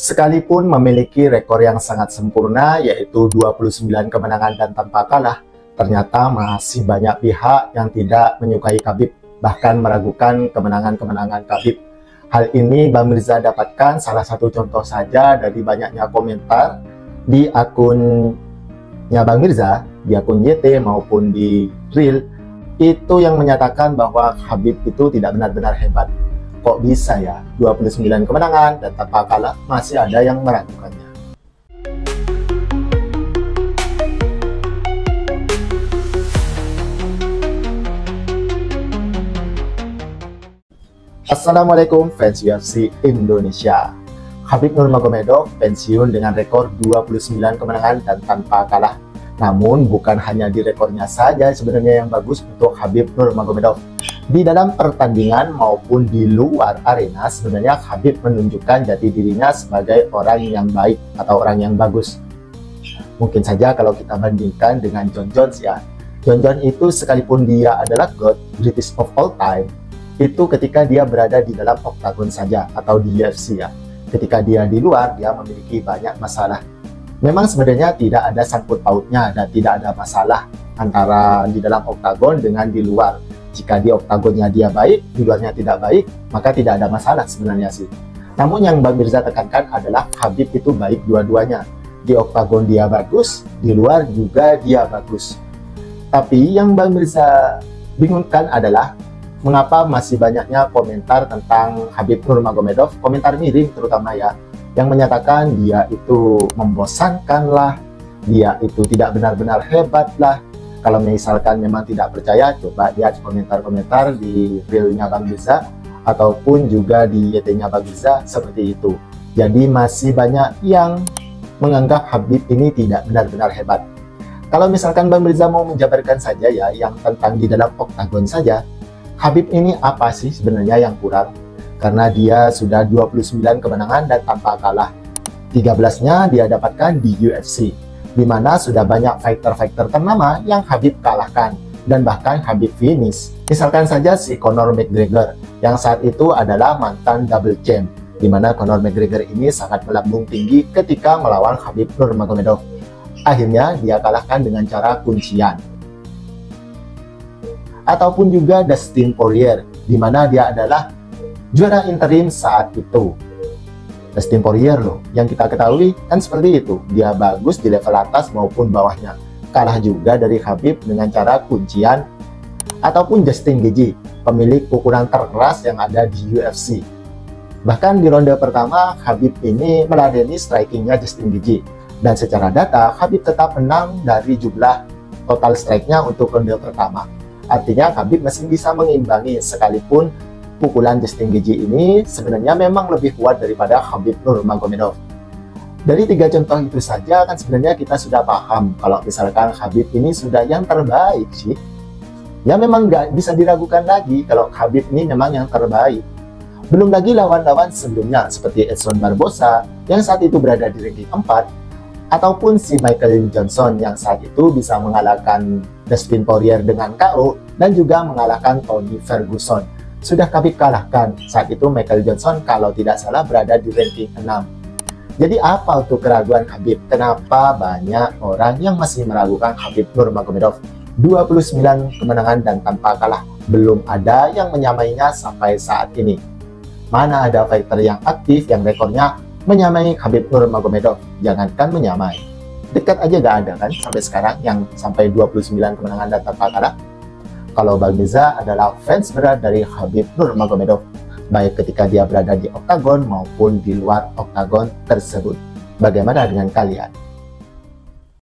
Sekalipun memiliki rekor yang sangat sempurna, yaitu 29 kemenangan dan tanpa kalah, ternyata masih banyak pihak yang tidak menyukai Khabib, bahkan meragukan kemenangan-kemenangan Khabib. Hal ini Bang Mirza dapatkan salah satu contoh saja dari banyaknya komentar di akunnya Bang Mirza, di akun YT maupun di Reel, itu yang menyatakan bahwa Khabib itu tidak benar-benar hebat. Kok bisa ya, 29 kemenangan dan tanpa kalah masih ada yang meragukannya. Assalamualaikum fans UFC Indonesia. Khabib Nurmagomedov pensiun dengan rekor 29 kemenangan dan tanpa kalah. Namun bukan hanya di rekornya saja sebenarnya yang bagus untuk Khabib Nurmagomedov. Di dalam pertandingan maupun di luar arena sebenarnya Khabib menunjukkan jati dirinya sebagai orang yang baik atau orang yang bagus. Mungkin saja kalau kita bandingkan dengan Jon Jones ya. Jon Jones itu sekalipun dia adalah GOAT, greatest of all time, itu ketika dia berada di dalam oktagon saja atau di UFC ya. Ketika dia di luar, dia memiliki banyak masalah. Memang sebenarnya tidak ada sangkut pautnya dan tidak ada masalah antara di dalam oktagon dengan di luar. Jika di oktagonnya dia baik, di luarnya tidak baik, maka tidak ada masalah sebenarnya sih. Namun yang Bang Mirza tekankan adalah Khabib itu baik dua-duanya. Di oktagon dia bagus, di luar juga dia bagus. Tapi yang Bang Mirza bingungkan adalah mengapa masih banyaknya komentar tentang Khabib Nurmagomedov, komentar miring terutama ya, yang menyatakan dia itu membosankan lah, dia itu tidak benar-benar hebat lah. Kalau misalkan memang tidak percaya, coba lihat komentar-komentar di Reel-nya Bang Mirza ataupun juga di YT-nya Bang Mirza seperti itu. Jadi masih banyak yang menganggap Khabib ini tidak benar-benar hebat. Kalau misalkan Bang Mirza mau menjabarkan saja ya, yang tentang di dalam oktagon saja, Khabib ini apa sih sebenarnya yang kurang? Karena dia sudah 29 kemenangan dan tanpa kalah. 13-nya dia dapatkan di UFC, di mana sudah banyak fighter-fighter ternama yang Khabib kalahkan, dan bahkan Khabib finish. Misalkan saja si Conor McGregor, yang saat itu adalah mantan double champ, di mana Conor McGregor ini sangat melambung tinggi ketika melawan Khabib Nurmagomedov. Akhirnya dia kalahkan dengan cara kuncian. Ataupun juga Dustin Poirier, di mana dia adalah juara interim saat itu. Dustin Poirier loh, yang kita ketahui kan seperti itu, dia bagus di level atas maupun bawahnya, kalah juga dari Khabib dengan cara kuncian. Ataupun Justin Gaethje, pemilik pukulan terkeras yang ada di UFC. Bahkan di ronde pertama Khabib ini meladeni strikingnya Justin Gaethje, dan secara data Khabib tetap menang dari jumlah total strike-nya untuk ronde pertama. Artinya Khabib masih bisa mengimbangi, sekalipun pukulan Justin Gaethje ini sebenarnya memang lebih kuat daripada Khabib Nurmagomedov. Dari 3 contoh itu saja kan sebenarnya kita sudah paham kalau misalkan Khabib ini sudah yang terbaik sih. Ya memang nggak bisa diragukan lagi kalau Khabib ini memang yang terbaik. Belum lagi lawan-lawan sebelumnya seperti Edson Barbosa yang saat itu berada di ranking 4, ataupun si Michael Johnson yang saat itu bisa mengalahkan Dustin Poirier dengan KO dan juga mengalahkan Tony Ferguson. Sudah Khabib kalahkan. Saat itu Michael Johnson kalau tidak salah berada di ranking 6. Jadi apa untuk keraguan Khabib? Kenapa banyak orang yang masih meragukan Khabib Nurmagomedov? 29 kemenangan dan tanpa kalah. Belum ada yang menyamainya sampai saat ini. Mana ada fighter yang aktif yang rekornya menyamai Khabib Nurmagomedov? Jangankan menyamai, dekat aja gak ada kan sampai sekarang yang sampai 29 kemenangan dan tanpa kalah. Kalau Bang Mirza adalah fans berat dari Khabib Nurmagomedov, baik ketika dia berada di oktagon maupun di luar oktagon tersebut. Bagaimana dengan kalian?